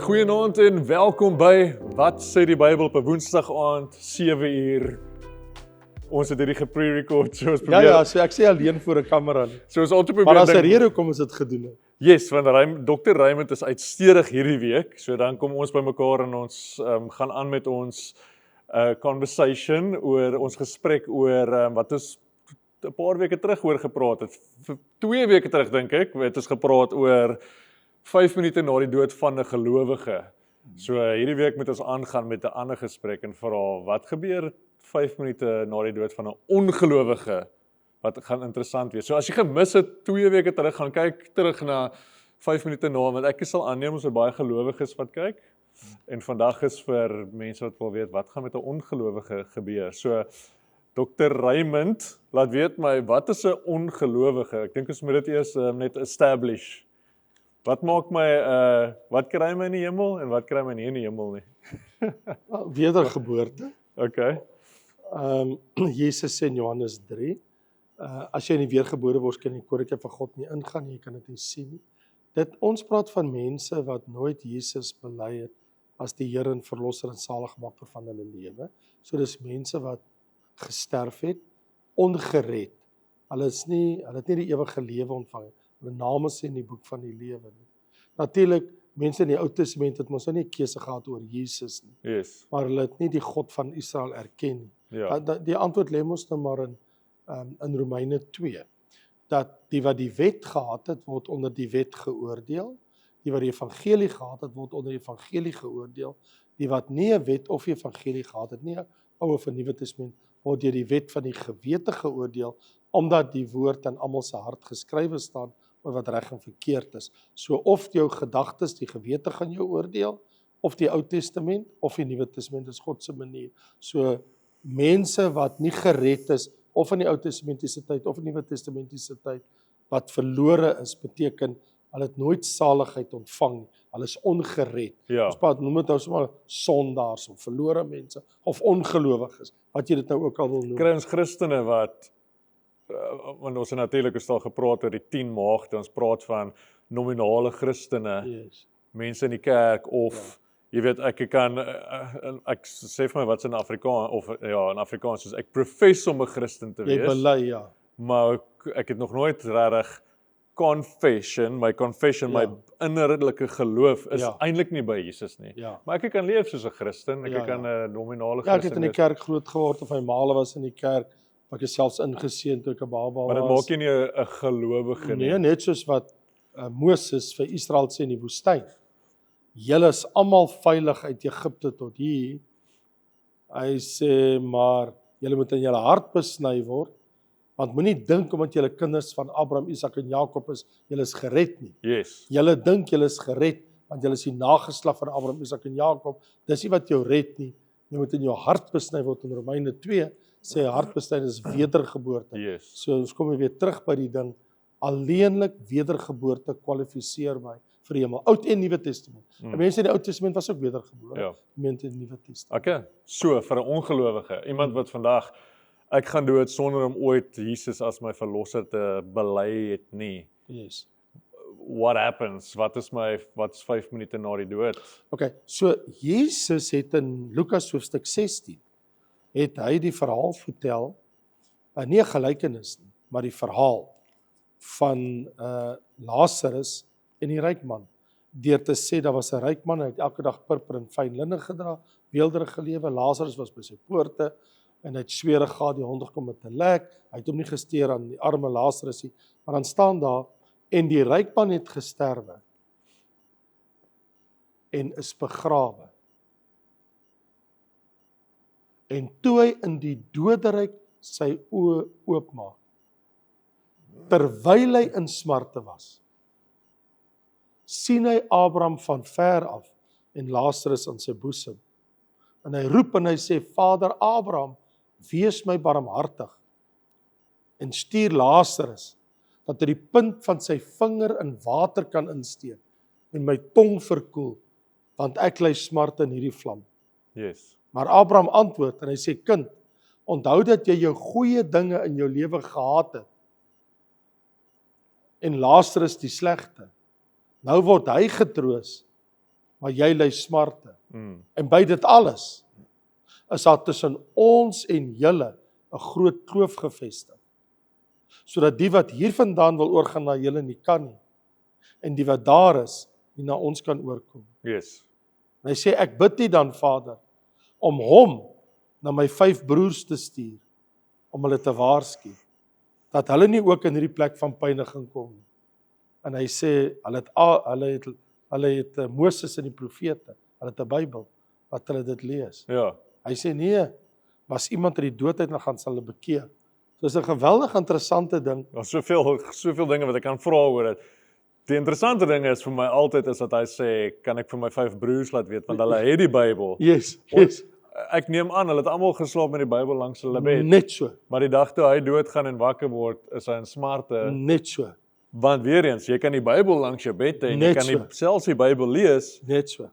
Goeienaand en welkom by Wat sê die Bybel op 'n Woensdag aand, 7uur. Ons het hierdie gepre-record, so ons probeer. Ja, so ek sê alleen voor 'n kamera nie. So ons altyd probeer. Maar daar's 'n rede hoekom ons dit gedoen het. Yes, want Dr. Raymond is uitstedig hierdie week, so dan kom ons bymekaar en ons gaan aan met ons conversation oor ons gesprek oor wat ons 'n paar weke terug oor gepraat het. 2 weke terug dink ek, het ons gepraat oor 5 minute na die dood van 'n gelowige. So hierdie week moet ons aangaan met 'n ander gesprek en vra wat gebeur 5 minute na die dood van 'n ongelowige. Wat gaan interessant wees. So as jy gemis het 2 weke terug, gaan kyk terug na 5 minute na, want ek sal aanneem ons het baie gelowiges wat kyk. En vandag is vir mense wat wil weet wat gaan met 'n ongelowige gebeur. So Dr. Raymond, laat weet my, wat is 'n ongelowige? Ek dink ons moet dit eers net establish. Wat maak my, wat kry my in die hemel en wat kry my nie in die hemel nie? Wedergeboorte. Okay. Jesus sê in Johannes 3, as jy nie weergebore word, kan jy die koninkryk van God nie ingaan nie, jy kan dit nie sien nie. Ons praat van mense wat nooit Jesus bely het as die Here en Verlosser en Saligmaker van hulle lewe. So dis mense wat gesterf het, ongered. Hulle het nie die ewige lewe ontvang nie. Hulle name sê in die boek van die lewe nie. Natuurlik, mense in die Ou Testament het mos nie 'n keuse gehad oor Jesus nie. Yes. Maar hulle het nie die God van Israel erken nie. Ja. Die antwoord lê mos nou maar in Romeine 2. Dat die wat die wet gehad het, word onder die wet geoordeel. Die wat die evangelie gehad het, word onder die evangelie geoordeel. Die wat nie 'n wet of die evangelie gehad het, nie 'n Ou of 'n Nuwe Testament, word deur die wet van die gewete geoordeel, omdat die woord in almal se hart geskrywe staan oor wat reg en verkeerd is. So of jou gedagtes die gewete gaan jou oordeel, of die Ou Testament of die Nuwe Testament is God se manier. So mense wat nie gered is, of in die Ou Testamentiese tyd of in die Nuwe Testamentiese tyd, wat verlore is, beteken hulle het nooit saligheid ontvang nie. Hulle is ongered. Ja. Ons noem dit nou sommer sondaars of verlore mense of ongelowiges, wat jy dit nou ook al wil noem. Kry ons Christene wat want ons het natuurlik al gepraat oor die 10 maagde, ons praat van nominale Christene, Yes. mense in die kerk of jy weet ek sê vir my wat's in Afrikaans of ja, in Afrikaans soos ek profess om 'n Christen te Jy wees, bely, ja. maar ek het nog nooit regtig my confession, my innerlike geloof is eintlik nie by Jesus nie. Ja. Maar ek kan leef soos 'n Christen, ek Ja, kan 'n nominale Ja, ek het Christen in die wees. kerk groot geword of my maale was in die kerk, ek is selfs ingeseën toe ek 'n baba was. Maar dit maak jy nie 'n gelowige nie. Nee, net soos wat Moses vir Israel sê in die woestyn. Julle is almal veilig uit Egipte tot hier. Hy sê maar julle moet in julle hart besny word, want moenie dink omdat julle kinders van Abraham, Isak en Jakob is, julle is gered nie. Yes. Julle dink julle is gered want julle is die nageslag van Abraham, Isak en Jakob. Dis nie wat jou red nie. Jy moet in jou hart besny word. In Romeine 2 sê hartbesnyding is wedergeboorte. Yes. So ons kom weer terug by die ding. Alleenlik wedergeboorte kwalifiseer my vir die hemel. Oud en Nuwe Testament. Mense in die Ou Testament was ook wedergebore. Ja. Mense in die Nuwe Testament. Okay. So vir 'n ongelowige, iemand wat vandag ek gaan dood sonder om ooit Jesus as my verlosser te bely het nie. Yes. What happens? Wat's 5 minute na die dood? Okay, so Jesus het in Lukas hoofstuk 16 het hy die verhaal vertel, nie 'n gelykenis nie, maar die verhaal van Lazarus en die ryk man. Deur te sê daar was 'n ryk man, hy het elke dag purper en fyn linne gedra, weelderige lewe. Lazarus was by sy poorte en hy het swere gehad, die honde kom met 'n lek. Hy het hom nie gesteer aan die arme Lazarus nie, maar dan staan daar en die ryk man het gesterwe en is begrawe. En toe hy in die doderyk sy oë oopmaak, terwyl hy in smarte was, sien hy Abraham van ver af en Lazarus aan sy boesem. En hy roep en hy sê, Vader Abraham, wees my barmhartig en stuur Lazarus, dat hy die punt van sy vinger in water kan insteek en my tong verkoel, want ek ly smart in hierdie vlam. Yes. Maar Abraham antwoord en hy sê, kind, onthou dat jy jou goeie dinge in jou lewe gehad het en Lazarus die slegte. Nou word hy getroos maar jy ly smarte. Mm. En by dit alles is daar tussen ons en julle 'n groot kloof gevestig. Sodat die wat hiervandaan wil oorgaan na julle nie kan nie. En die wat daar is, nie na ons kan oorkom. Yes. En hy sê, ek bid nie dan, Vader, om hom na my 5 broers te stuur, om hulle te waarsku, dat hulle nie ook in hierdie plek van pyniging kom nie. En hy sê, hulle het Moses en die profete, hulle het 'n Bybel, wat hulle dit lees. Ja. Hy sê, nee, was iemand uit die dood uit, dan gaan hulle bekeer. So is 'n geweldig interessante ding. Daar's soveel dinge wat ek kan vra oor dit. Die interessante ding is vir my altyd is dat hy sê, kan ek vir my 5 broers laat weet, want hulle het die Bybel. Yes. Ek neem aan, hulle het almal geslaap met die Bybel langs hulle bed. Net so, Maar die dag toe hy doodgaan en wakker word, is hy in smarte. net so, Want weer eens, jy kan die Bybel langs jou bed hê en jy Net kan so. selfs die Bybel lees, net so.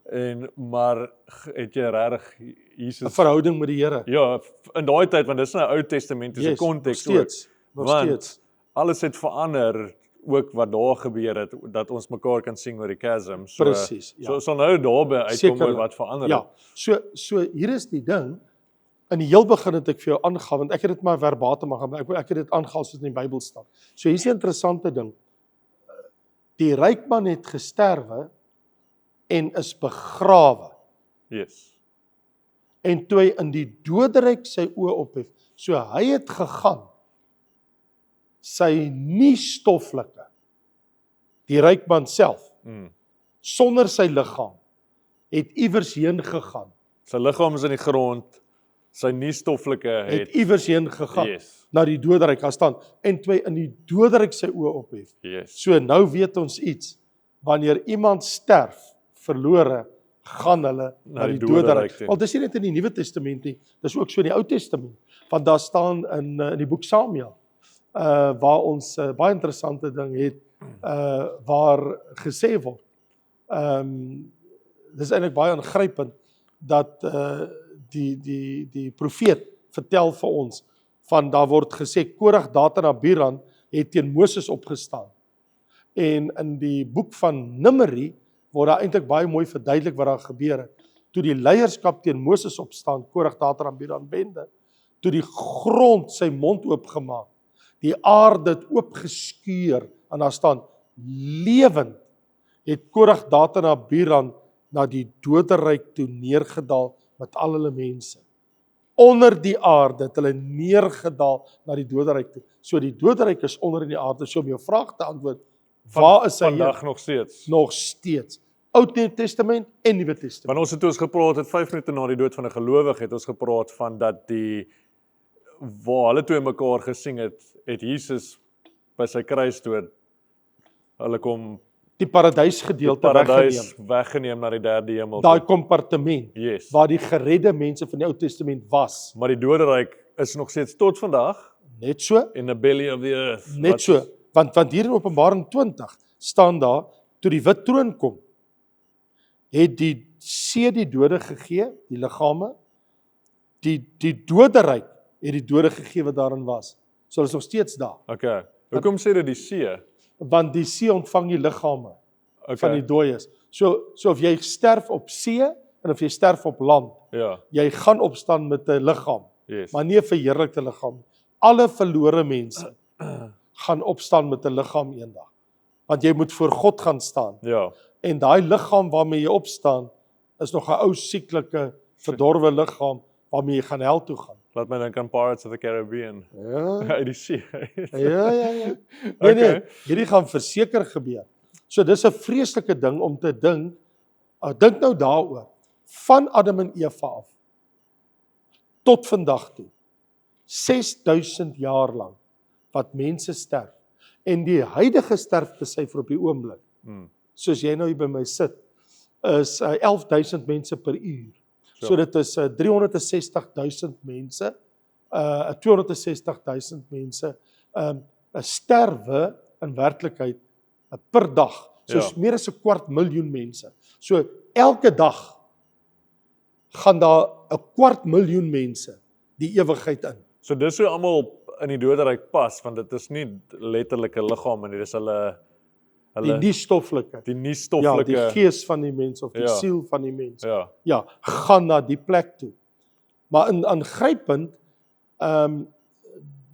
maar het jy regtig 'n Jesus? verhouding met die Here. Ja, in daai tyd, want dis 'n Ou Testamentiese Yes, konteks nog ook. steeds, nog Want steeds. alles het verander, ook wat daar gebeur het, dat ons mekaar kan sien oor die chasm. So, Presies, ja. So sal nou daarby uitkom oor Sekerlik. wat verander Ja, so hier is die ding. In die heel begin het ek vir jou aangehaal, want ek het dit maar verbatim gemaak, ek het dit aangehaal soos in die Bybel staan. So hier is 'n interessante ding. Die ryk man het gesterwe en is begrawe. Yes. En toe hy in die doderyk sy oë ophef, so hy het gegaan, sy nie stoffelike, die ryk man self, sonder sy liggaam, het iewers heen gegaan. Sy liggaam is in die grond, sy nie stoffelike Het iewers heen gegaan, Yes. na die doderyk gaan staan, en toe hy in die doderyk sy oë ophef. Yes. So nou weet ons iets, wanneer iemand sterf, verlore, gaan hulle na die doderyk. toe. Al dis nie net in die Nuwe Testament nie, dis ook so in die Ou Testament. Want daar staan in die boek Samuel, waar ons baie interessante ding het, waar gesê word, dis eintlik baie aangrypend, dat die profeet vertel vir ons, van daar word gesê, Korag, Datan en Abiram het teen Moses opgestaan. En in die boek van Numeri, word daar eintlik baie mooi verduidelik wat daar gebeur het. Toe die leierskap teen Moses opstaan, Korag, Datan en Abiram bende, toe die grond sy mond oopgemaak, die aarde het oopgeskuur, en daar staan, lewend, het Korag, Datan en Abiram na die doderyk toe neergedaal met al hulle mense. Onder die aarde het hulle neergedaal na die doderyk toe. So die doderyk is onder in die aarde. So om jou vraag te antwoord, waar is hy vandag nog steeds? nog steeds? Oud Testament en Nuwe Testament. Want ons het 5 minute na die dood van 'n gelowige het ons gepraat van dat waar hulle toe mekaar gesing het Jesus by sy kruisdood, hulle kom Die paradysgedeelte paradys weggeneem. weggeneem na die derde hemel. Daai kompartement Yes. waar die geredde mense van die Ou Testament was. Maar die doderyk is nog steeds tot vandag Net so, in the belly of the earth. net so. Want hier in Openbaring 20 staan daar, toe die wit troon kom, het die see die dode gegee, die liggame, die doderyk het die dode gegee wat daarin was. So hulle is nog steeds daar. Okay. Hoekom sê dit die see? Want die see ontvang die liggame Okay. van die dooies. So of jy sterf op see en of jy sterf op land, Ja. jy gaan opstaan met 'n liggaam, Yes. maar nie 'n verheerlikte liggaam. Alle verlore mense gaan opstaan met 'n liggaam eendag. Want jy moet voor God gaan staan. Ja. En daai liggaam waarmee jy opstaan, is nog 'n ou sieklike, verdorwe liggaam waarmee jy gaan hel toe gaan. Laat my dink aan Pirates of the Caribbean. Ja. Uit die see. Ja. Nee, Okay. hierdie gaan verseker gebeur. So dis 'n vreeslike ding om te dink. Dink nou daaroor. Van Adam en Eva af tot vandag toe. 6000 jaar lank wat mense sterf. En die huidige sterftesyfer op die oomblik, soos jy nou hier by my sit, is 11.000 mense per uur. So dit is 360.000 mense, 260.000 mense sterwe in werklikheid per dag. So is meer as 250.000 mense. So elke dag gaan daar 250.000 mense die ewigheid in. So dis hoe almal in die doderyk pas, want dit is nie letterlike liggame nie, dis die nie-stoffelike. die Ja, nie-stoffelike die gees van die mens of die Ja. siel van die mens. ja, Ja, gaan na die plek toe. Maar in aangrypend,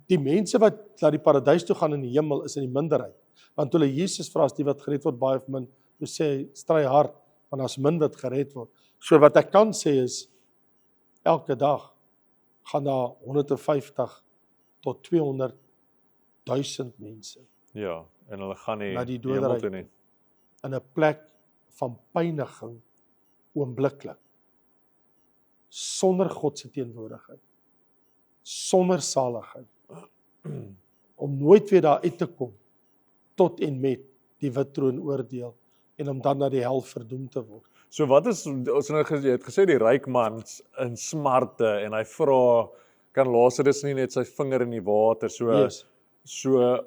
die mense wat na die paradys toe gaan in die hemel is in die minderheid. Want hulle Jesus vra as die wat gered word baie of min, toe sê hy, stry hard, want daar's min wat gered word. So wat ek kan sê is, elke dag gaan daar 150 tot 200.000 mense ja, en hulle gaan nie na die hemel doderyk toe nie. in 'n plek van pyniging oombliklik, sonder God se teenwoordigheid, sonder saligheid, om nooit weer daar uit te kom, tot en met die wit troon oordeel, en om dan na die hel verdoem te word. So wat is, ons het gesê die ryk man in smarte, en hy vra, kan Lazarus nie net sy vinger in die water, Yes. so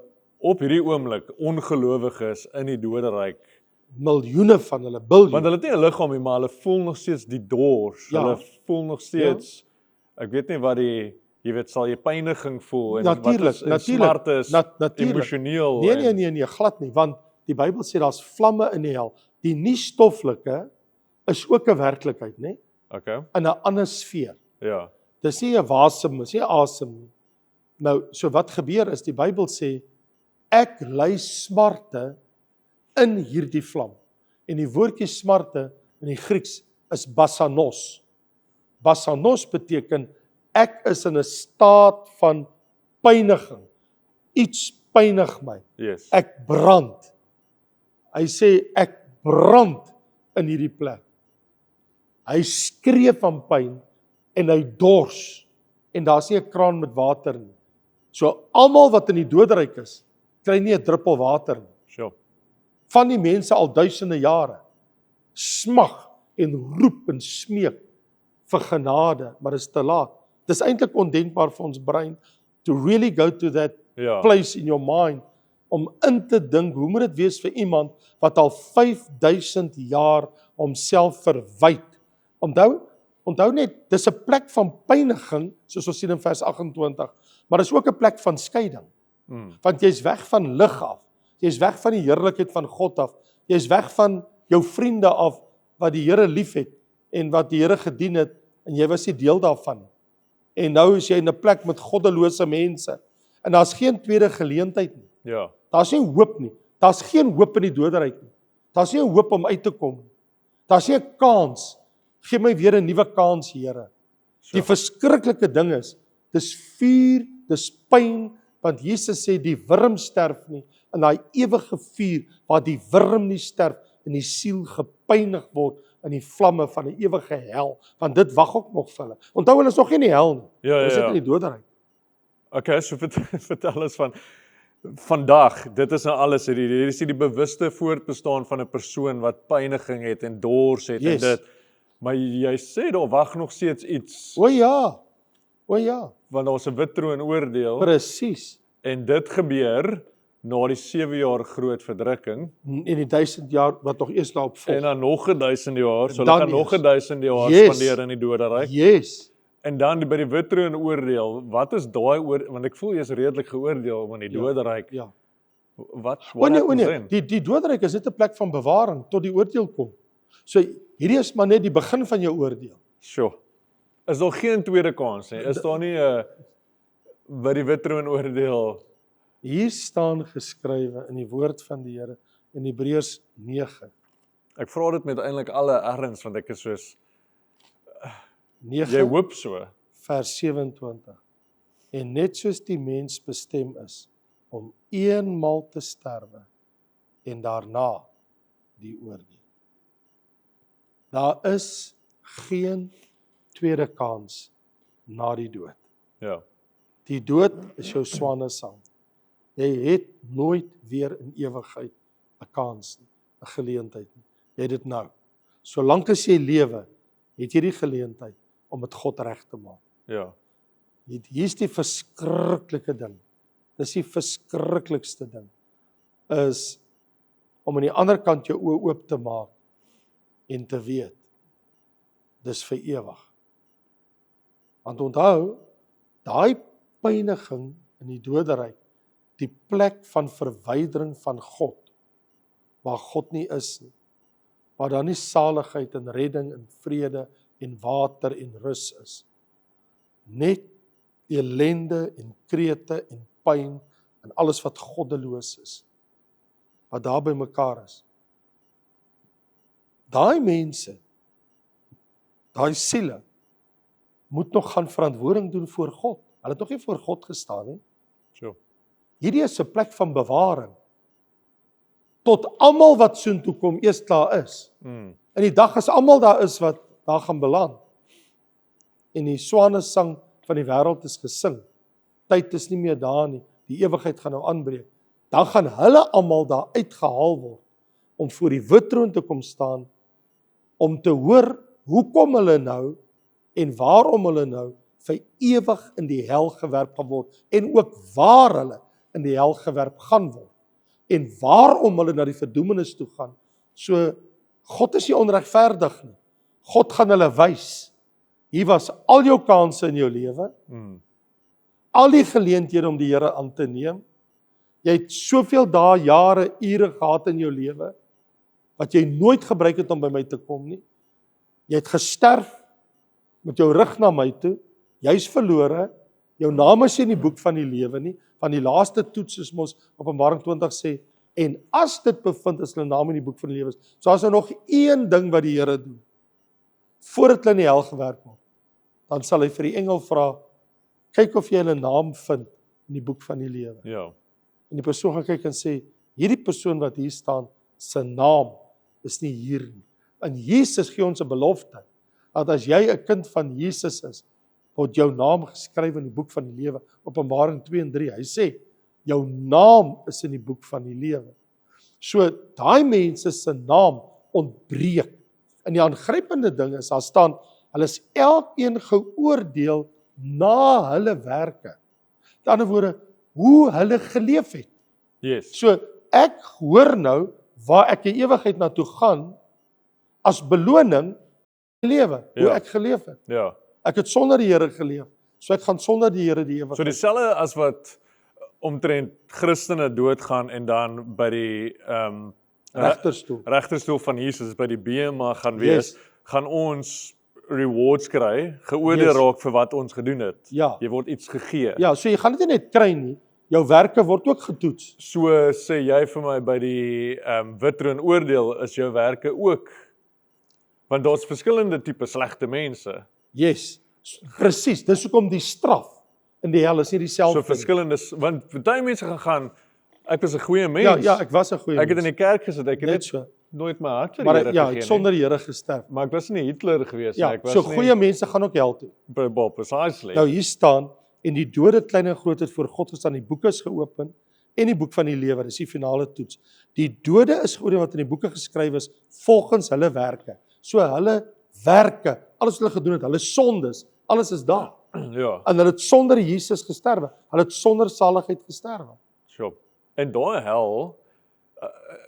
op hierdie oomblik, ongelowiges in die doderyk, Miljoene van hulle, want biljoen. hulle het nie 'n liggaam nie, maar hulle voel nog steeds die dors, Ja. hulle voel nog steeds, ek weet nie wat jy weet, sal jy pyniging voel, en Natuurlik, wat is, en natuurlik, smarte is natuurlik. emosioneel, Nee, glad nie, want die Bybel sê daar's vlamme in die hel. Die nie-stoffelike is ook 'n werklikheid, né? Okay, In 'n ander sfeer. ja, Dis nie 'n wasem, dis nie asem nie. Nou, so wat gebeur is, die Bybel sê, ek ly smarte in hierdie vlam. En die woordjie smarte in die Grieks is basanos. Basanos beteken, ek is in 'n staat van pyniging. Iets pynig my. yes, Ek brand. Hy sê, ek brand in hierdie plek. Hy skree van pyn en hy dors. En daar's nie 'n kraan met water nie. So almal wat in die doderyk is, kry nie 'n druppel water nie. sure, Van die mense al duisende jare smag en roep en smeek vir genade, maar dit is te laat. Dis eintlik ondenkbaar vir ons brein to really go to that ja, place in your mind om in te dink, hoe moet dit wees vir iemand wat al 5000 jaar homself verwyd. Onthou net, dis 'n plek van pyniging, soos ons sien in vers 28, maar dis ook 'n plek van skeiding. Want jy's weg van lig af. Jy's weg van die heerlikheid van God af. Jy's weg van jou vriende af wat die Here liefhet en wat die Here gedien het en jy was nie deel daarvan nie. En nou is jy in 'n plek met goddelose mense en daar's geen tweede geleentheid nie. ja, Daar's nie hoop nie. Daar's geen hoop in die doderyk nie. Daar's nie 'n hoop om uit te kom nie. Daar's nie 'n kans. Gee my weer 'n nuwe kans, Here. Die verskriklike ding is, dis vuur, dis pyn, want Jesus sê die wurm sterf nie, in daai ewige vuur waar die wurm nie sterf en die siel gepynig word in die vlamme van 'n ewige hel, want dit wag ook nog vir hulle. Onthou, hulle is nog nie in die hel nie. Ja, Hulle sit ja. in die doderyk. Okay, so vertel ons van vandag, dit is nou alles, hier is die bewuste voortbestaan van 'n persoon wat pyniging het en dors het Yes. en dit, maar jy sê daar wag nog steeds iets, O ja. O ja. want daar's 'n wit troon oordeel, Presies. en dit gebeur na die 7 jaar groot verdrukking, En die 1000 jaar wat nog eers daarop volg. en dan nog 1000 jaar, so hulle Dan gaan nog eers. 1000 jaar Yes. spandeer in die doderyk. Yes. En dan by die wit troon oordeel, wat is daai want ek voel jy is redelik geoordeel om in die Ja. doderyk. Ja. Wat O nee, happens then? die doderyk is net 'n plek van bewaring tot die oordeel kom. So hierdie is maar net die begin van jou oordeel. Sjoe. Is daar geen tweede kans nie? Is daar nie 'n by die wit troon oordeel? Hier staan geskrywe in die woord van die Here in Hebreërs 9. Ek vra dit met eintlik alle erns, want ek is soos, jy 9 hoop so. vers 27. En net soos die mens bestem is om eenmal te sterwe en daarna die oordeel. Daar is geen tweede kans na die dood. Ja. Die dood is jou swanesang. Jy het nooit weer in ewigheid 'n kans nie, 'n geleentheid nie. Jy het dit nou. Solank as jy lewe, het jy die geleentheid om met God reg te maak. Ja. Hier's die verskriklike ding. Dis die verskriklikste ding. Is om aan die ander kant jou oë oop te maak en te weet, dis vir ewig. Want onthou, daai pyniging in die doderyk, die plek van verwydering van God, waar God nie is nie. Waar daar nie saligheid en redding en vrede en water en rus is. Net ellende en krete en pyn en alles wat goddeloos is. Wat daar by mekaar is. Daai mense, daai siele, moet nog gaan verantwoording doen voor God. Hulle het nog nie voor God gestaan nie. Sure. Hierdie is 'n plek van bewaring. Tot almal wat soontoe kom eers klaar is. In die dag as almal daar is wat daar gaan beland. En die swanesang van die wêreld is gesing. Tyd is nie meer daar nie. Die ewigheid gaan nou aanbreek. Dan gaan hulle almal daar uitgehaal word om voor die wittroon te kom staan, om te hoor hoekom hulle nou en waarom hulle nou vir ewig in die hel gewerp gaan word en ook waar hulle in die hel gewerp gaan word en waarom hulle na die verdoemenis toe gaan. So God is nie onregverdig nie. God gaan hulle wys. Hier was al jou kansse in jou lewe. Al die geleenthede om die Here aan te neem. Jy het soveel dae, jare, ure gehad in jou lewe wat jy nooit gebruik het om by my te kom nie. Jy het gesterf met jou rug na my toe. Jy's verlore. Jou naam is nie in die boek van die lewe nie. Van die laaste toets is mos Openbaring 20 sê, en as dit bevind is hulle naam in die boek van die lewe is. So as nog een ding wat die Here doen, voordat hulle in die hel gewerp word, dan sal hy vir die engel vra, kyk of jy hulle naam vind in die boek van die lewe. Ja. En die persoon gaan kyk en sê, hierdie persoon wat hier staan, sy naam is nie hier nie. En Jesus gee ons 'n belofte, dat as jy 'n kind van Jesus is, word jou naam geskryf in die boek van die lewe, Openbaring 2 en 3. Hy sê, jou naam is in die boek van die lewe. So, daai mense se naam ontbreek. En die aangrypende ding is, daar staan, hulle is elkeen geoordeel na hulle werke. Met ander woorde, hoe hulle geleef het. Yes. So, ek hoor nou, waar ek die ewigheid na toe gaan, as beloning, lewe, hoe Ja. ek geleef het. Ja. Ek het sonder die Here geleef, so ek gaan sonder die Here die ewigheid. So dieselfde as wat omtrent Christene doodgaan en dan by die regterstoel. regterstoel van Jesus by die BMA gaan wees, Yes. gaan ons rewards kry, geoordeel Yes. raak vir wat ons gedoen het. Ja. Jy word iets gegee. Ja, so jy gaan dit nie net kry nie, jou werke word ook getoets. So sê jy vir my by die wittroon oordeel is jou werke ook, want daar's verskillende tipe slegte mense. Yes, presies, dis hoekom die straf in die hel is nie dieselfde. So verskillende, want baie mense gaan, ek was 'n goeie mens. Ja, ek was 'n goeie Ek het mens. in die kerk gesit, ek het Net net so. nooit my hart vir die Maar Here ja, gegee ek nie. sonder die Here gesterf. Maar ek was nie Hitler gewees Ja, nie, ek was so goeie mense gaan ook hel toe. precisely. Nou hier staan, en die dode klein en groot het voor God gestaan, die boeke is geopen, en die boek van die lewe, dis die finale toets. Die dode is geoordeel wat in die boeke geskryf is, volgens hulle werke. So hulle werke, alles wat hulle gedoen het, hulle sondes, alles is daar. Ja, En hulle het sonder Jesus gesterwe. Hulle het sonder saligheid gesterwe. sure. En daai hel,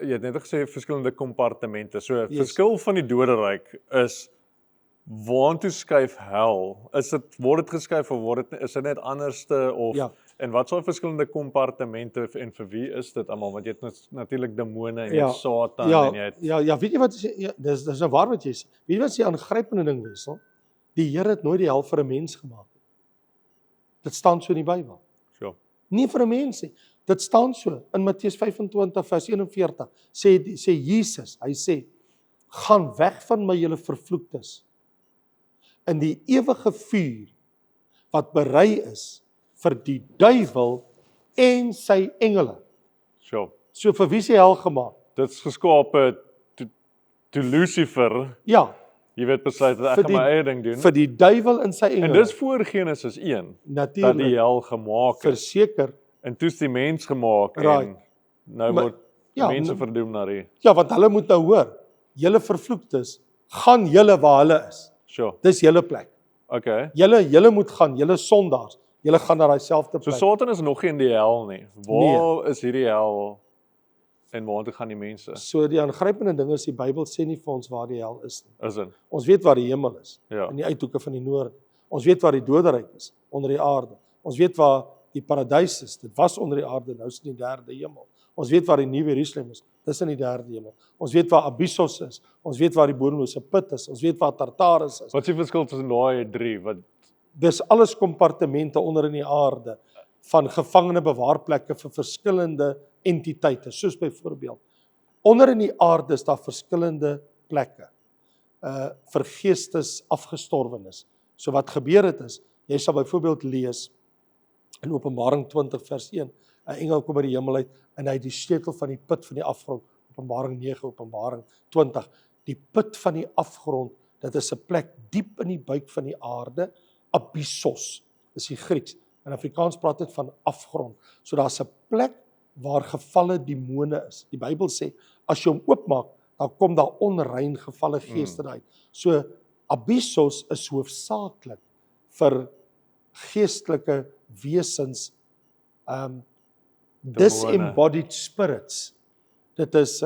jy het net gesê verskillende kompartemente. So Yes. verskil van die doderyk is waartoe skuif hel? Word dit geskuif of is dit net anderste of Ja. en wat sou verskillende kompartemente en vir wie is dit almal? Want jy het natuurlik demone en jy Ja. het Satan Ja, en jy het ja, weet jy wat is, ja, dis nou waar wat jy sê. Weet jy wat is die aangrypende ding, Wessel? Die Here het nooit die hel vir 'n mens gemaak nie. Dit staan so in die Bybel. sure. Nie vir 'n mens nie. Dit staan so in Matteus 25 vers 41. Sê Jesus, hy sê, gaan weg van my julle vervloektes in die ewige vuur wat berei is vir die duiwel en sy engele. Sure. So vir wie is die hel gemaak? Dit is geskape toe Lucifer, Ja, jy weet besluit dat Vir ek gaan my die- eie ding doen. vir die duiwel en sy En engele. dis voor Genesis 1 dat die Natuurlik, hel gemaak het. verseker. En toe is die mens gemaak Right. en nou Maar- word ja, mense maar- verdoem na die. Ja, want hulle moet nou hoor, julle vervloektes, gaan julle waar hulle is. Sure. Dis julle plek. Okay. Julle moet gaan, julle sondaars. Julle gaan na daai selfde So plek. Satan is nog nie in die hel nie. Waar is hierdie hel en waartoe gaan die mense? So die aangrypende ding is die Bybel sê nie vir ons waar die hel is nie. Is dit? Ons weet waar die hemel is, Ja. in die uithoeke van die noorde. Ons weet waar die doderyk is, onder die aarde. Ons weet waar die paradys is. Dit was onder die aarde, nou is dit in die derde hemel. Ons weet waar die Nuwe Jerusalem is. Dis in die derde hemel. Ons weet waar Abyssos is. Ons weet waar die bodemlose put is. Ons weet waar Tartarus is. Wat is die verskil tussen daai 3? Wat Dis alles kompartemente onder in die aarde van gevangene bewaarplekke vir verskillende entiteite, soos byvoorbeeld. Onder in die aarde is daar verskillende plekke vir geestes afgestorwenes. So wat gebeur het is, jy sal byvoorbeeld lees in Openbaring 20 vers 1, 'n engel kom uit die hemel uit en hy het die sleutel van die put van die afgrond, Openbaring 9, Openbaring 20. Die put van die afgrond, dit is 'n plek diep in die buik van die aarde, Abyssos, is die Grieks. In Afrikaans praat dit van afgrond. So daar's 'n plek waar gevalle demone is. Die Bybel sê, as jy hom oopmaak, dan kom daar onrein gevalle geeste uit. So Abyssos is hoofsaaklik vir geestelike wesens, disembodied spirits. Dit is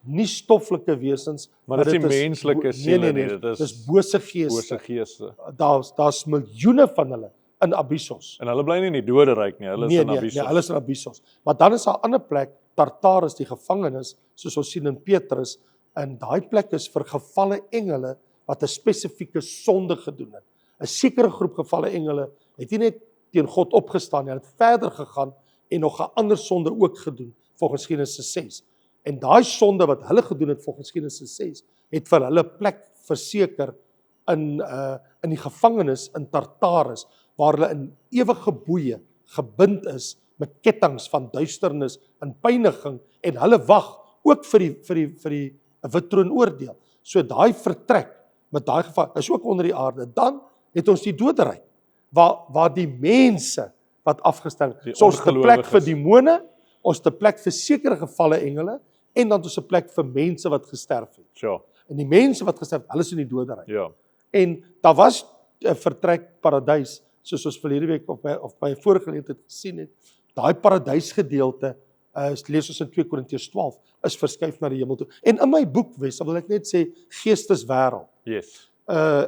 nie stoffelike wesens, maar dit is menslike siele nie, dit is bose bose geeste. Daar's miljoene van hulle in Abyssos. En hulle bly nie in die doderyk nie, hulle is in Abyssos. Nee, hulle is in Abyssos. Maar dan is daar 'n ander plek, Tartarus, die gevangenes, soos ons sien in Petrus, en daai plek is vir gevalle engele wat 'n spesifieke sonde gedoen het. 'n Sekere groep gevalle engele het nie net teen God opgestaan nie, hulle het verder gegaan en nog 'n ander sonde ook gedoen, volgens Genesis 6. En daai sonde wat hulle gedoen het volgens Genesis 6, het vir hulle plek verseker in die gevangenis in Tartarus, waar hulle in ewige boeye gebind is met kettinge van duisternis en pyniging, en hulle wag ook vir die wit troon oordeel. So daai vertrek met daai geval is ook onder die aarde. Dan het ons die doderyk, waar die mense wat afgestel het. So ons het 'n plek vir demone, ons het 'n plek vir sekere gevalle engele, en dan het ons 'n plek vir mense wat gesterf het. Sure. En die mense wat gesterf het, hulle is in die doderyk. Ja. En daar was 'n vertrek paradys, soos ons verlede week of by 'n vorige geleentheid gesien het. Daai paradysgedeelte, lees ons in 2 Korintiërs 12, is verskuif na die hemel toe. En in my boek, Wes, wil ek net sê, Geesteswêreld. Yes.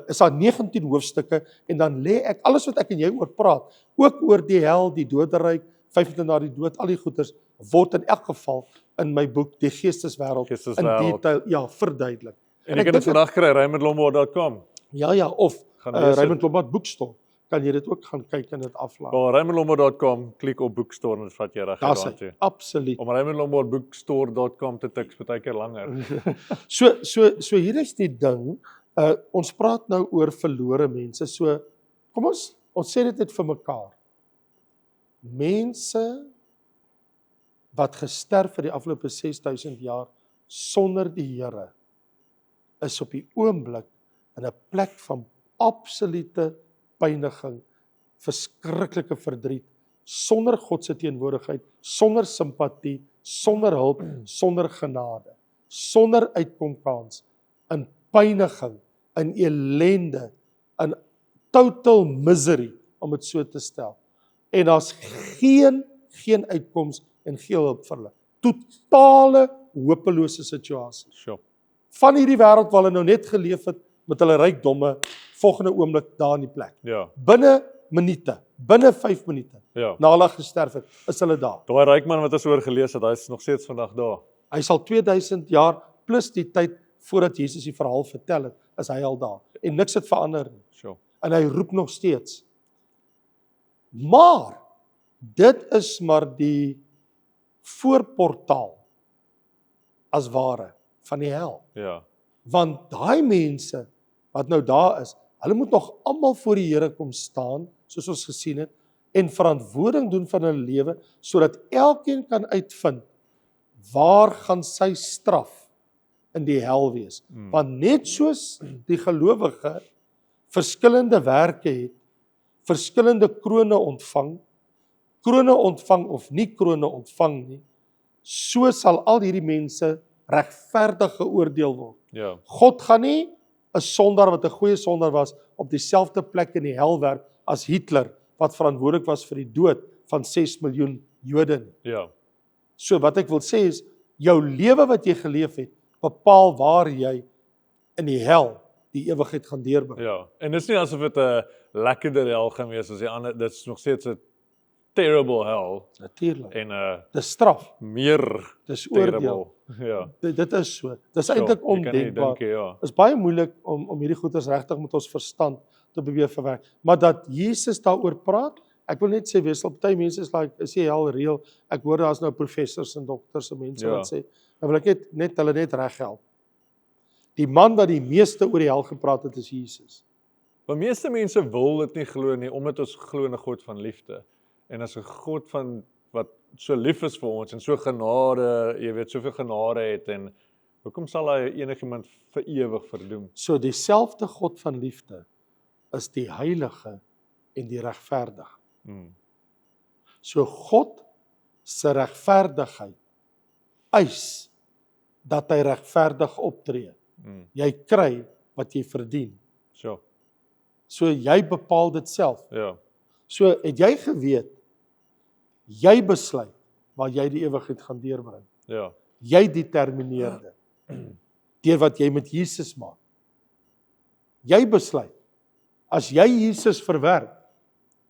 Is daar 19 hoofstukke, en dan lê ek alles wat ek en jy oor praat, ook oor die hel, die doderyk, 25 na die dood, al die goeters, word in elk geval in my boek, Die Geesteswêreld, in detail, verduidelik. En jy kan dit vandag kry, raymondlombard.com. Ja, of Raymond Lombard Boekstore, kan jy dit ook gaan kyk en dit aflaai. Op raymondlombard.com, klik op Boekstore en dit vat jy reg daartoe. Absoluut. Om raymondlombardbookstore.com te tik is baie keer langer. So hier is die ding, ons praat nou oor verlore mense, so kom ons sê dit net vir mekaar. Mense wat gesterf vir die afgelope 6000 jaar sonder die Here is op die oomblik in 'n plek van absolute pyniging, verskriklike verdriet, sonder God se teenwoordigheid, sonder simpatie, sonder hulp, sonder genade, sonder uitkomkans, in pyniging, in ellende, in total misery, om dit so te stel. En daar's geen uitkoms en geen hulp vir hulle. Totale hopelose situasie. Sure. Van hierdie wêreld waar hulle nou net geleef het met hulle rykdomme, volgende oomblik daar in die plek. Ja. Binne minute, binne 5 minute, Ja. na hulle gesterf het, is hulle daar. Daai ryk man wat ons oor gelees het, hy is nog steeds vandag daar. Hy sal 2000 jaar plus die tyd voordat Jesus die verhaal vertel het, is hy al daar. En niks het verander nie. Sure. En hy roep nog steeds. Maar dit is maar die voorportaal as ware van die hel. Ja. Want daai mense wat nou daar is, hulle moet nog almal voor die Here kom staan, soos ons gesien het, en verantwoording doen van hulle lewe, sodat elkeen kan uitvind waar gaan sy straf in die hel wees. Want net soos die gelowige verskillende werke het, verskillende krone ontvang of nie krone ontvang nie, so sal al hierdie mense regverdig geoordeel word. Ja. God gaan nie 'n sondaar wat 'n goeie sondaar was op dieselfde plek in die hel werk as Hitler, wat verantwoordelik was vir die dood van 6 miljoen Jode nie. Ja. So wat ek wil sê is, jou lewe wat jy geleef het, bepaal waar jy in die hel die ewigheid gaan deurbring. Ja. En dis nie asof dit 'n lekkerder hel gaan wees as die ander, dit is nog steeds 'n terrible hell Natuurlik. en Dis straf, meer dis oordeel. terrible. Ja. Dit is so. Dis Sure, eintlik jy kan nie ondenkbaar. dink nie, ja. Is baie moeilik om hierdie goeders regtig met ons verstand te probeer verwerk. Maar dat Jesus daaroor praat, ek wil net sê wees, party mense is like, is die hel reël? Ek hoor daar's nou professors en dokters en mense wat sê, dan wil ek net hulle net reghelp. Die man wat die meeste oor die hel gepraat het is Jesus. Maar meeste mense wil dit nie glo nie, omdat ons glo in 'n God van liefde. En as 'n God van wat so lief is vir ons en so genade, jy weet, soveel genade het en hoekom sal hy enigiemand vir ewig verdoem? So dieselfde God van liefde is die heilige en die regverdige. So God se regverdigheid eis dat hy regverdig optree. Jy kry wat jy verdien. So, So jy bepaal dit self. ja. So het jy geweet, jy besluit waar jy die ewigheid gaan deurbring. Ja. Jy determineer dit. Deur wat jy met Jesus maak. Jy besluit. As jy Jesus verwerp,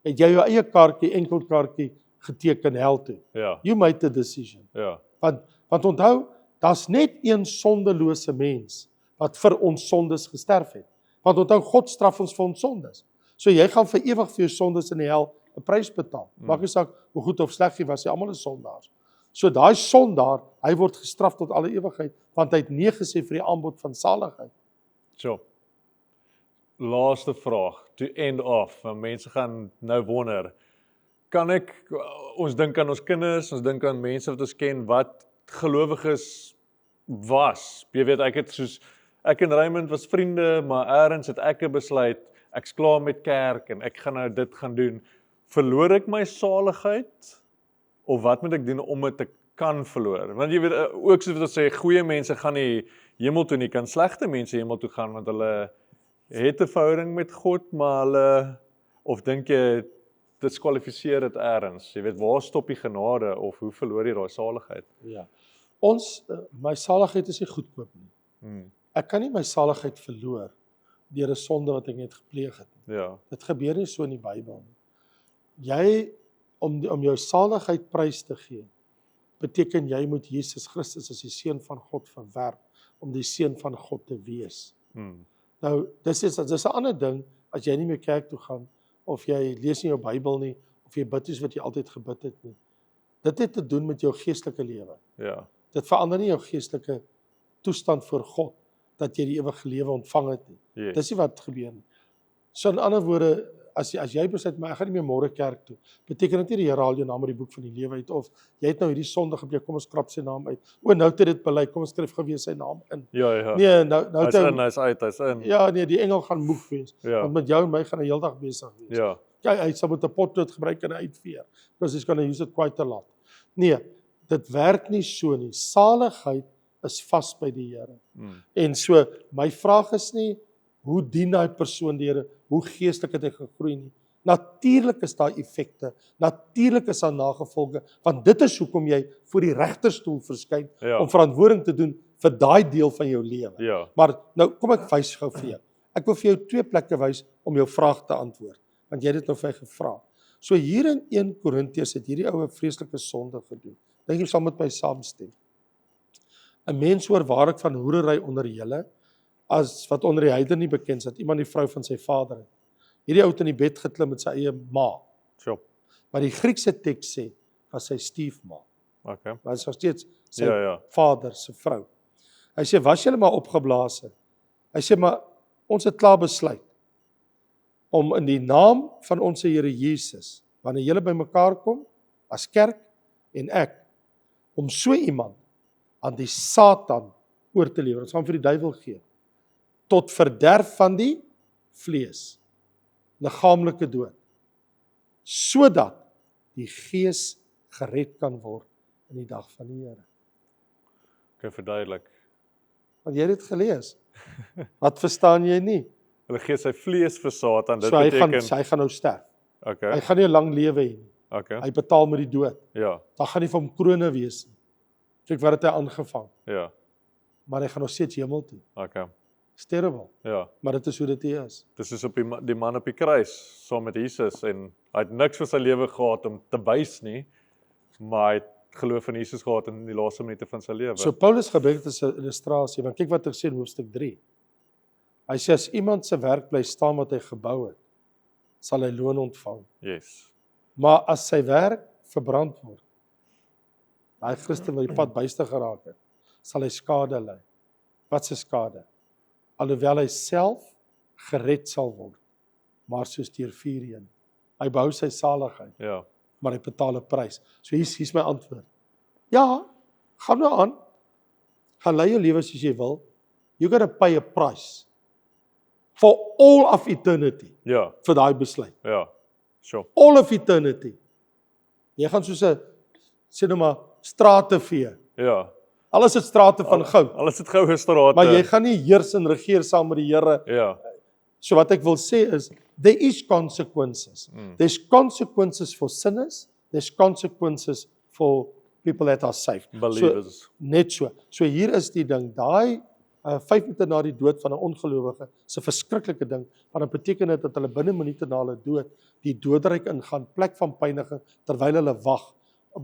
het jy jou eie kaartjie, enkelkaartjie geteken hel toe. Ja. You made a decision. Ja. Want onthou, daar's net een sondelose mens wat vir ons sondes gesterf het. Want onthou, God straf ons vir ons sondes. So jy gaan vir ewig vir jou sondes in die hel 'n prys betaal. Maak nie saak hoe goed of sleg jy was, jy almal is sondaars. So daai sondaar, hy word gestraf tot alle ewigheid, want hy het nee gesê vir die aanbod van saligheid. So. Laaste vraag, to end off, want mense gaan nou wonder, ons dink aan ons kinders, ons dink aan mense wat ons ken, wat gelowiges was. Jy weet, ek en Raymond was vriende, maar eers het ek 'n besluit, ek's klaar met kerk en ek gaan nou dit gaan doen. Verloor ek my saligheid? Of wat moet ek doen om dit te kan verloor? Want jy weet, ook soos wat ons sê, goeie mense gaan nie hemel toe nie, kan slegte mense hemel toe gaan, want hulle het 'n verhouding met God, maar hulle, of dink jy, diskwalifiseer dit eers? Jy weet, waar stop die genade, of hoe verloor jy daai saligheid? Ja. My saligheid is nie goedkoop nie. Ek kan nie my saligheid verloor deur 'n sonde wat ek net gepleeg het nie. Ja. Dit gebeur nie so in die Bybel nie. Jy, om jou saligheid prys te gee, beteken jy moet Jesus Christus as die Seun van God verwerp, om die Seun van God te wees. Nou, dis 'n ander ding, as jy nie meer kerk toe gaan, of jy lees nie jou Bybel nie, of jy bid soos wat jy altyd gebid het nie. Dit het te doen met jou geestelike lewe. Ja. Dit verander nie jou geestelike toestand voor God, dat jy die ewige lewe ontvang het nie. Yes. Dis nie wat gebeur nie. So in ander woorde, as jy besluit, maar ek gaan nie meer môre kerk toe, beteken dit nie die Here haal jou naam uit die boek van die lewe uit, of jy het nou hierdie sonde gepleeg, kom ons krap sy naam uit. Nou het dit bely, kom ons skryf gewees sy naam in. Ja. Nee, nou Hy's uit, hy's in. Ja, nee, die engel gaan moeg wees. Ja. Want met jou en my gaan hy heeldag besig wees. Ja. Hy sal met 'n potlood gebruik en uitveer, because he's gonna use it quite a lot. Nee, dit werk nie so nie. Saligheid is vas by die Here. En so, my vraag is nie, hoe dien daai persoon die Here, hoe geestelik het hy gegroei nie. Natuurlik is daar effekte, natuurlik is daar nagevolge, want dit is hoekom jy voor die regterstoel verskyn, om verantwoording te doen vir daai deel van jou lewe. Ja. Maar nou, kom ek wys gou vir jou. Ek wil vir jou 2 plekke wys om jou vraag te antwoord, want jy het dit nou vir my gevra. So hier in 1 Korintiërs het hierdie oue vreeslike sonde gedoen. Dink jy sal met my saamstem? 'n Mens hoor waarlik van hoerery onder julle, as wat onder die heidene nie bekend is, dat iemand die vrou van sy vader het. Hierdie ou het in die bed geklim met sy eie ma. So. Maar die Griekse teks sê, was sy stiefma. Okay. Maar dit is nog steeds sy Ja. vader se vrou. Hy sê, was julle maar opgeblaas? Hy sê, maar ons het klaar besluit om in die naam van ons Here Jesus, wanneer julle bymekaar kom, as kerk en ek, om so iemand aan die Satan oor te lewer, ons gaan vir die duiwel gee, tot verderf van die vlees, liggaamlike dood, sodat die gees gered kan word in die dag van die Here. Okay, verduidelik. Want jy het dit gelees. Wat verstaan jy nie? Hulle gee sy vlees vir Satan, dit So hy beteken gaan nou sterf. Okay. Hy gaan nie 'n lang lewe hê nie. Okay. Hy betaal met die dood. Ja. Daar gaan nie vir hom krone wees nie. Kyk wat het hy aangevang. Ja. Maar hy gaan nog steeds hemel toe. Okay. It's terrible, Ja. maar dit is hoe dit is. Dis soos op die man op die kruis saam met Jesus en hy het niks vir sy lewe gehad om te wys nie, maar hy het geloof in Jesus gehad in die laaste minute van sy lewe. So Paulus gebruik dit as 'n illustrasie, want kyk wat hy sê in hoofstuk 3. Hy sê as iemand se werk bly staan wat hy gebou het, sal hy loon ontvang. Yes. Maar as sy werk verbrand word, daai Christen wat die pad byste geraak het, sal hy skade ly. Wat se skade? Alhoewel hy self gered sal word, maar soos deur vuur heen. Hy behou sy saligheid, Ja. maar hy betaal 'n prys. So hier's my antwoord. Ja, gaan nou aan. Gaan lei jou lewe soos jy wil. You got to pay a price for all of eternity Ja. vir daai besluit. Ja. Sure. All of eternity. Jy gaan soos 'n sê nou maar strate vee. Ja. Alles is strate van goud, Alles het goue strate. maar jy gaan nie heers en regeer saam met die Here. Ja. So wat ek wil sê is, there is consequences. There's consequences for sinners, there's consequences for people that are saved. Believers. So, net so. So hier is die ding, daai 5 minute na die dood van 'n ongelowige, is 'n verskriklike ding, want dit beteken dit dat hulle binne minute na hulle dood die doodryk ingaan, plek van pyniging, terwyl hulle wag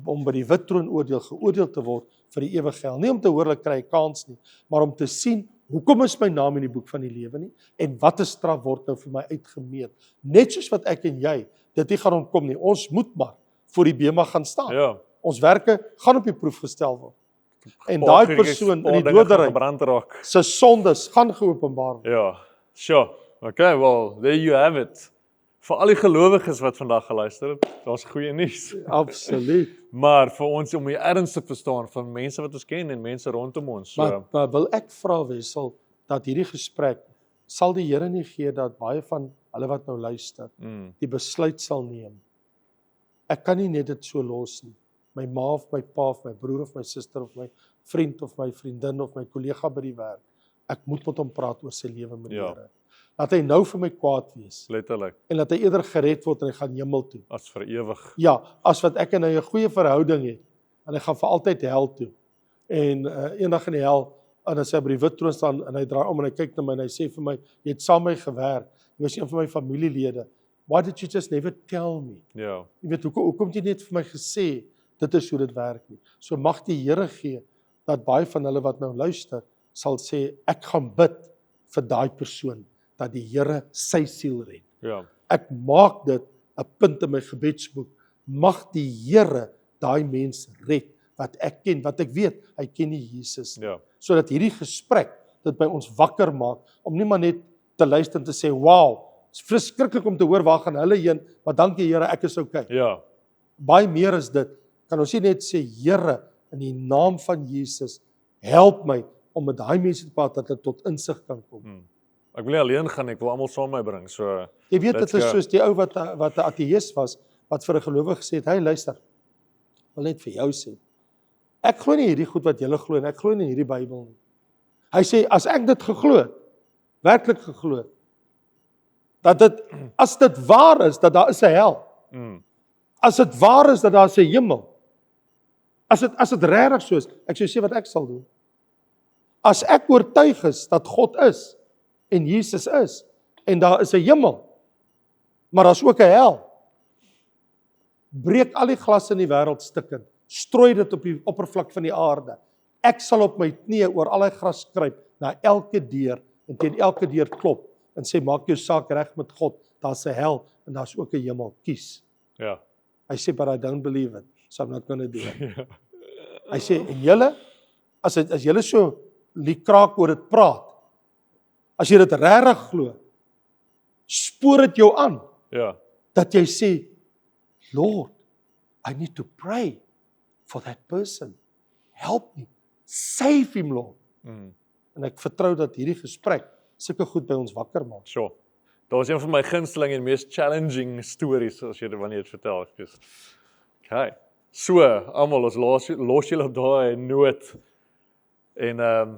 om by die wit troon geoordeel te word vir die ewige hel. Nie om te hoor hulle kry 'n kans nie, maar om te sien hoekom is my naam in die boek van die lewe nie en watter straf word nou vir my uitgemeet. Net soos wat ek en jy dit nie gaan ontkom nie. Ons moet maar voor die bema gaan staan. Ja. Ons werke gaan op die proef gestel word. En daai persoon in die doderyk gebrand raak. se sondes gaan geopenbaar word. Ja. Sure. Okay, well, there you have it. Vir al die gelowiges wat vandag geluister het, daar's goeie nuus. Absoluut. Maar vir ons om die erns te verstaan van mense wat ons ken en mense rondom ons. So, Maar wil ek vra Wessel dat hierdie gesprek sal die Here nie gee dat baie van hulle wat nou luister, die besluit sal neem. Ek kan nie net dit so los nie. My ma of my pa of my broer of my suster of my vriend of my vriendin of my kollega by die werk. Ek moet met hom praat oor sy lewe met die Here. Laat hy nou vir my kwaad wees letterlik, en laat hy eerder gered word en hy gaan hemel toe. as vir ewig. Ja, as wat ek en hy 'n goeie verhouding het en hy gaan vir altyd hel toe. En eendag in die hel, en as hy by die wit troon staan en hy draai om en hy kyk na my en hy sê vir my, jy het saam met my gewerk, jy was een van my familielede. Why did you just never tell me? Ja. Jy weet, hoekom het jy net vir my gesê, dit is hoe dit werk nie. So mag die Here gee, dat baie van hulle wat nou luister, sal sê, ek gaan bid vir daai persoon, dat die Here sy siel red. Ja. Ek maak dit 'n punt in my gebedsboek. Mag die Here daai mens red, wat ek ken, wat ek weet, hy ken nie Jesus nie. Ja. Sodat hierdie gesprek dit by ons wakker maak, om nie maar net te luister en te sê, wow, is verskriklik om te hoor waar gaan hulle heen, maar dankie Here, ek is okay. Ja. Baie meer is dit. Kan ons nie net sê, Here, in die naam van Jesus, help my om met daai mense te praat dat hulle tot insig kan kom. Ek wil nie alleen gaan nie, ek wil almal saam met my bring. So Jy weet, let's dit is go. soos die ou wat 'n ateïs was, wat vir 'n gelowige gesê het, hey luister, ek wil net vir jou sê, ek glo nie hierdie goed wat julle glo en ek glo nie hierdie Bybel nie. Hy sê, as ek dit geglo het, werklik geglo het, dat dit, as dit waar is, dat daar is 'n hel, as dit waar is, dat daar is 'n hemel, as dit regtig so is, ek sou sê wat ek sal doen. As ek oortuig is dat God is, en Jesus is, en daar is 'n hemel, maar daar's ook 'n hel, breek al die glas in die wêreld stukkend, strooi dit op die oppervlak van die aarde. Ek sal op my knieë oor al die gras kruip, na elke deur, en teen elke deur klop, en sê, maak jou saak reg met God, daar's 'n hel, en daar's ook 'n hemel, kies. Ja. Hy sê, but I don't believe it, so I'm not gonna do it. Hy sê, en julle, as julle so kraak oor dit praat, as jy dit regtig glo, spoor dit jou aan, Ja. dat jy sê, Lord, I need to pray for that person. Help me. Save him, Lord. En ek vertrou dat hierdie gesprek sulke goed by ons wakker maak. Sure. Daar was een van my gunsteling en mees challenging stories as jy dit wanneer jy dit vertel. Okay. So, almal, ons los julle op daai noot. En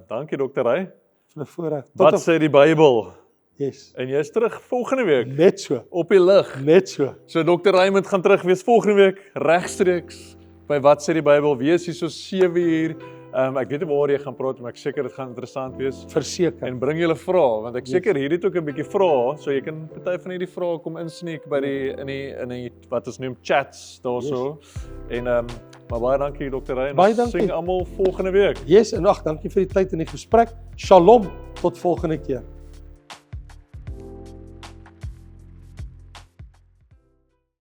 dankie Dr. Ray. Vir 'n voorreg. Wat sê die Bybel? Yes. En jy's terug volgende week Net so. op die lig. Net so. So Dr. Raymond gaan terug wees volgende week regstreeks by Wat sê die Bybel? Wees hier so 7 uur. Ek weet nie waar jy gaan praat, maar ek seker dit gaan interessant wees. Verseker. En bring julle vrae, want ek Yes. seker hierdie het ook 'n bietjie vrae, so jy kan party van hierdie vrae kom insneek by in die wat ons noem chats daarso. En maar baie dankie Dr. Ryan. Baie Ons dankie. sien almal volgende week. Yes, en ag, dankie vir die tyd en die gesprek. Shalom, tot volgende keer.